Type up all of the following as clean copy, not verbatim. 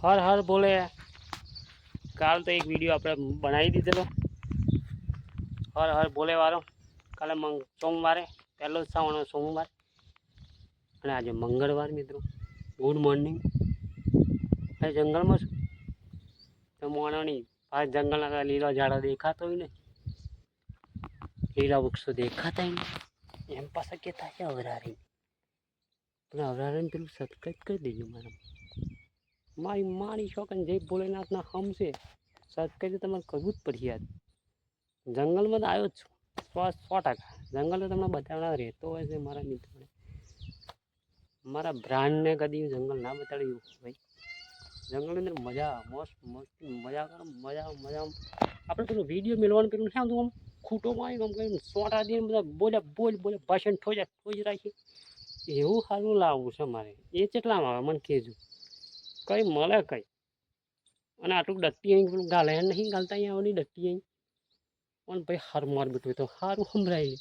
હર હર બોલે. કાલ તો એક વિડીયો આપણે બનાવી દીધેલો હર હર બોલે વાળો. કાલે સોમવારે પહેલો શ્રાવણ સોમવાર અને આજે મંગળવાર. મિત્રો ગુડ મોર્નિંગ. આ જંગલમાં છું તો મોનો નહીં. આ જંગલના લીલા ઝાડા દેખાતો હોય ને, લીલા વૃક્ષો દેખાતા હોય ને, એમ પાસે કે થાય અવરારી પણ અવરારીને પેલું સબસ્ક્રાઈબ કરી દેજો. મારી માણી શોકન જય ભોલેનાથના હમશે સબસ્ક્રાઈબ તો તમારે કરવું જ પડશે. યાર જંગલમાં તો આવ્યો જ છું 100%. જંગલ તો તમને બતાવવા રહેતો હોય છે મારા મિત્રોને. મારા બ્રાન્ડને કદી જંગલ ના બતાડ્યું ભાઈ. જંગલની અંદર મજા મસ્ત મસ્તી મજા કરો. મજા આપણે પેલું વિડીયો મેળવાનું પેલું શું આમ ખૂટો મારી આમ કઈ સોટા દઈને બધા બોલે ભાષણ ઠોજ રાખી. એવું સારું લાવવું છે મારે. એ કેટલામાં આવે મને કહેજો. કઈ મળે કઈ. અને આટલું ડટ્ટી અહીં પેલું ગાલે નહીં ગાલતા અહીંયા આવવાની ડટ્ટી અહીં પણ ભાઈ સારું માર બેઠું તો સારું સંભળાય.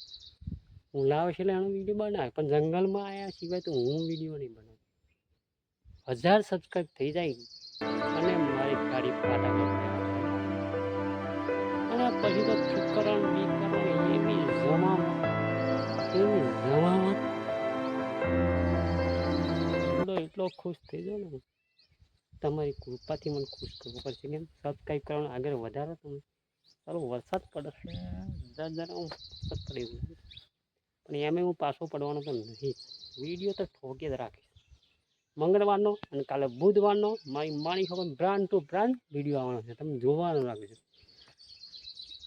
હું લાવે છે એટલે એનો વિડીયો બનાવે પણ જંગલમાં આવ્યા સિવાય તો હું વિડીયો નહીં બનાવું. 1000 સબસ્ક્રાઈબ થઈ જાય અને મારી ગાડી ફાટા અને પછી તો શુકરણ બીકરણ એવી જમામાં એટલો ખુશ થઈ જાવ ને. તમારી કૃપાથી મને ખુશ કરવું પડશે. કેમ સબસ્ક્રાઈબ કરવાનું આગળ વધારો તમે. ચાલો વરસાદ પડશે જરા વરસાદ પડે એવું પણ એમ હું પાછો પડવાનો તો નહીં. વિડીયો તો ઠોકે જ રાખીશ. મંગળવારનો અને કાલે બુધવારનો મારી માણી ખબર બ્રાન્ડ ટુ બ્રાન્ડ વિડીયો આવવાનો છે. તમે જોવાનું રાખજો.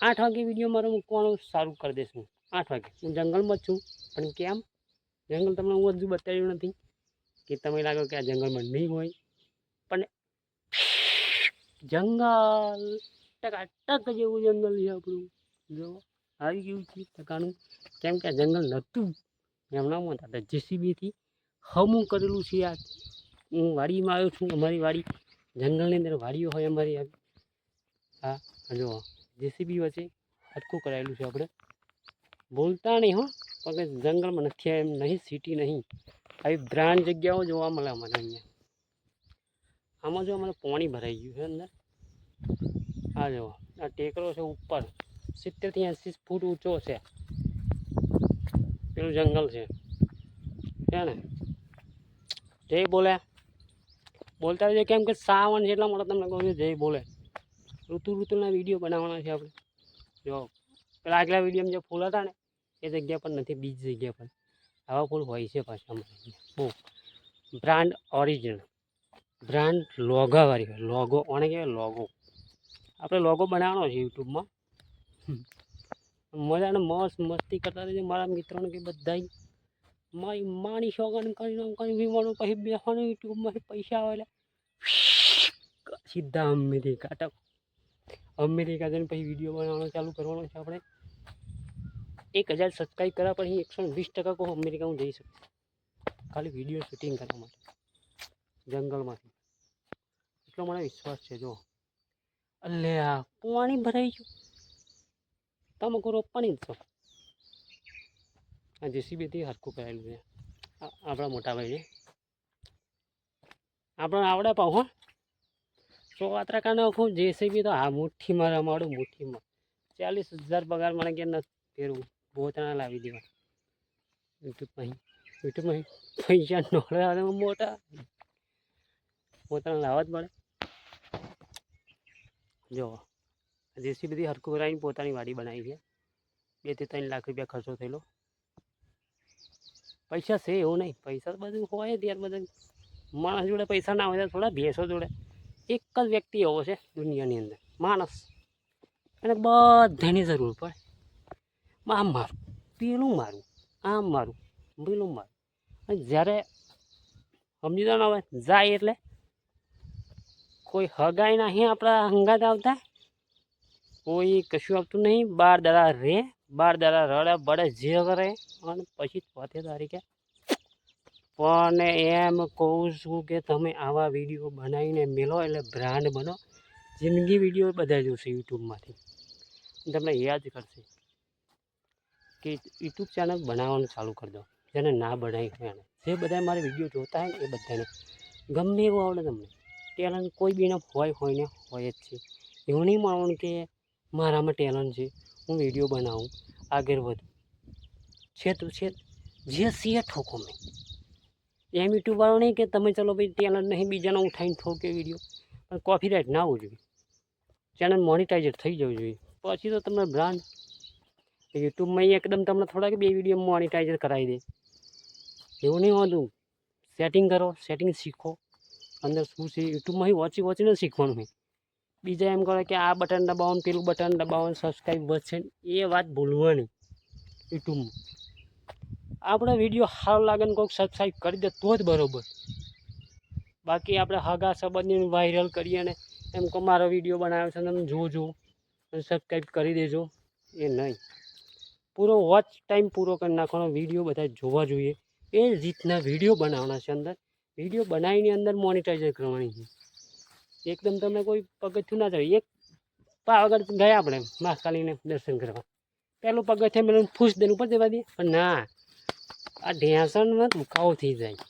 8 વાગે વિડીયો મારો મૂકવાનું સારું કરી દઈશ હું. 8 વાગે હું જંગલમાં જ છું પણ કેમ જંગલ તમને હું હજુ બતાવ્યું નથી કે તમે લાગો કે આ જંગલમાં નહીં હોય. પણ જંગલ ટકાટક જેવું જંગલ છે આપણું. જો આવી ગયું છે ટકાનું. કેમ કે આ જંગલ નહોતું એમનામાં હતા જેસીબીથી હમું કરેલું છે. આ હું વાડીમાં આવ્યો છું. અમારી વાડી જંગલની અંદર વાડીઓ હોય અમારી. હા જો જેસીબી વચ્ચે હરખું કરાયેલું છે. આપણે બોલતા નહીં હો પણ જંગલમાં નથી એમ નહીં. સિટી નહીં આવી બ્રાન્ડ જગ્યાઓ જોવા મળે મને અહીંયા. આમાં જો મને પાણી ભરાઈ ગયું છે અંદર. આ જો આ ટેકરો છે ઉપર 70 થી 80 ફૂટ ઊંચો છે. પેલું જંગલ છે ને. જય બોલે બોલતા હોય કેમ કે શ્રાવણ છે એટલા માટે તમને કહું છું જય બોલે. ઋતુના વિડીયો બનાવવાના છે આપણે. જો પેલા આગલા વિડીયોમાં જે ફૂલ હતા ને એ જગ્યા પર નથી, બીજી જગ્યા પર આવા ફૂલ હોય છે પાછા. બહુ બ્રાન્ડ ઓરિજિનલ બ્રાન્ડ લોગાવાળી લોગો ઓને કહેવાય લોગો. આપણે લોગો બનાવવાનો છે યુટ્યુબમાં. મજાને મસ્ત મસ્તી કરતા રહેજો મારા મિત્રોને કે બધા. મારી માની શોગન કરીને વિમાનો પછી બેસવાનું યુટ્યુબમાંથી પૈસા આવે એટલે સીધા અમેરિકા જઈને પછી વિડીયો બનાવવાનો ચાલુ કરવાનો છે આપણે. 1000 સબસ્ક્રાઈબ કર્યા પછી 120% કહો અમેરિકા હું જઈ શકું ખાલી વિડીયો શૂટિંગ કરવા માટે જંગલમાંથી. એટલો મને વિશ્વાસ છે. જો અલે આ પાણી ભરાઈ ગયું. તમે કરો પાણી જ છો. આ જેસીબીથી હરખું કરાયેલું છે. આપણા મોટા ભાઈ છે. આપણને આવડે પાઉં હો 100 કાને નાખું. જેસીબી તો હા મુઠ્ઠીમાં રમાડું મુઠ્ઠીમાં. 40,000 પગાર મને કે નથી ફેરવું. બોતણા લાવી દેવા યુટ્યુબમાં પૈસા નોળે મોટા પોતાના લાવવા જ પડે. જો જેસીબીથી હરખું કરાવીને પોતાની વાડી બનાવી છે. 2 થી 3 લાખ રૂપિયા ખર્ચો થયેલો. પૈસા છે એવું નહીં. પૈસા તો બધું હોય ત્યાર બધા માણસ જોડે પૈસા ના હોય થોડા ભેંસો જોડે. એક જ વ્યક્તિ એવો છે દુનિયાની અંદર માણસ અને બધાની જરૂર પડે. આમ મારું પેલું મારું આમ મારું પેલું મારું. અને જ્યારે સમજી દો ને હવે જાય એટલે કોઈ હગાઈ નહીં આપણા હંગાત આવતા. કોઈ કશું આવતું નહીં. 12 દાડા રે 12 દાડા રડે બળે જે કરે અને પછી 4 તારીખે પણ એમ કહું છું કે તમે આવા વિડીયો બનાવીને મેલો એટલે બ્રાન્ડ બનો. જિંદગી વિડીયો બધા જોશે યુટ્યુબમાંથી. તમને યાદ કરશે કે યુટ્યુબ ચેનલ બનાવવાનું ચાલુ કરી દો. જેને ના બનાવી હોય એને. જે બધા મારે વિડીયો જોતા હોય એ બધાને ગમે એવું આવડે તમને ટેલેન્ટ કોઈ બીને હોય ને હોય જ છે. એવું નહીં માનવાનું કે મારામાં ટેલેન્ટ છે, હું વિડીયો બનાવું, આગળ વધું. છે તો છે જે છે ઠોકો મેં. એમ યુટ્યુબવાળો નહીં કે તમે ચલો ભાઈ ટેલેન્ટ નહીં બીજાને ઉઠાવીને ઠોકે વિડીયો, પણ કોપીરાઇટ ના આવવું જોઈએ. ચેનલ મોનિટાઈઝર થઈ જવું જોઈએ, પછી તો તમને બ્રાન્ડ યુટ્યુબમાં એકદમ તમને થોડા કે બે વિડીયો મોનિટાઈઝર કરાવી દે. એવું નહીં હોતું. સેટિંગ કરો, સેટિંગ શીખો, અંદર શું છે યુટ્યુબમાં વાંચીને શીખવાનું હોય. બીજા એમ કરે કે આ બટન દબાવવાનું, પેલું બટન દબાવવાનું, સબસ્ક્રાઈબ વધશે, એ વાત ભૂલવાની. યુટ્યુબમાં આપણે વિડીયો સારો લાગે ને કોઈક સબસ્ક્રાઈબ કરી દે તો જ બરાબર. બાકી આપણે હગા સંબંધીને વાયરલ કરીએ ને એમ કહો મારો વિડીયો બનાવ્યો છે તમે જોજો અને સબસ્ક્રાઈબ કરી દેજો, એ નહીં. પૂરો વોચ ટાઈમ પૂરો કરી નાખવાનો, વિડીયો બધા જોવા જોઈએ. એ રીતના વિડીયો બનાવવાના છે. અંદર વિડીયો બનાવીને અંદર મોનિટાઈઝર કરવાની છે. એકદમ તમે કોઈ પગથિયું ના ચડે. એક પાવાગઢ ગયા આપણે મહાકાલીને દર્શન કરવા, પહેલું પગથિયું મેં ફૂસ દઈને ઉપર જવા દઈએ, પણ ના, આ ઢેંસણમાં દુખાવો થઈ જાય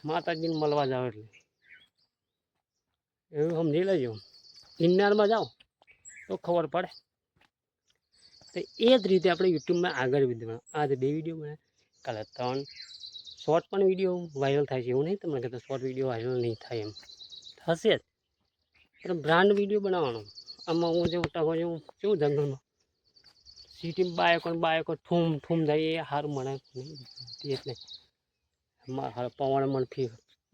માતાજીને મળવા જાવ એટલે. એવું સમજી લેજો. ગિરનારમાં જાઓ તો ખબર પડે. તો એ જ રીતે આપણે યુટ્યુબમાં આગળ વધવાનું. આજે 2 વિડીયો બનાવ્યા, કાલે 3. શોર્ટ પણ વિડીયો વાયરલ થાય છે, એવું નહીં તમને કહેતો શોર્ટ વિડીયો વાયરલ નહીં થાય, એમ થશે જ. પણ બ્રાન્ડ વિડીયો બનાવવાનો. આમાં હું જેવું ટકો જેવું કેવું જંગલમાં સિટીમાં બાયકો ઠૂમ જાય, એ સારું મને નહીં. એટલે પવન મને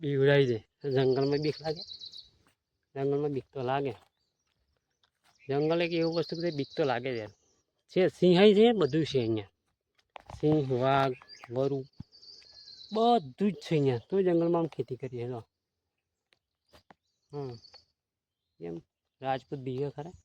બીવડાવી દે. જંગલમાં બીક લાગે, જંગલમાં બીક તો લાગે. જંગલ એક એવું વસ્તુ કે બીક તો લાગે છે. સિંહાઈ છે, બધું છે અહીંયા. સિંહ, વાઘ, વરુ બધું જ છે અહીંયા. તો જંગલમાં આમ ખેતી કરીએ તો એમ રાજપૂત બીવે ખરા.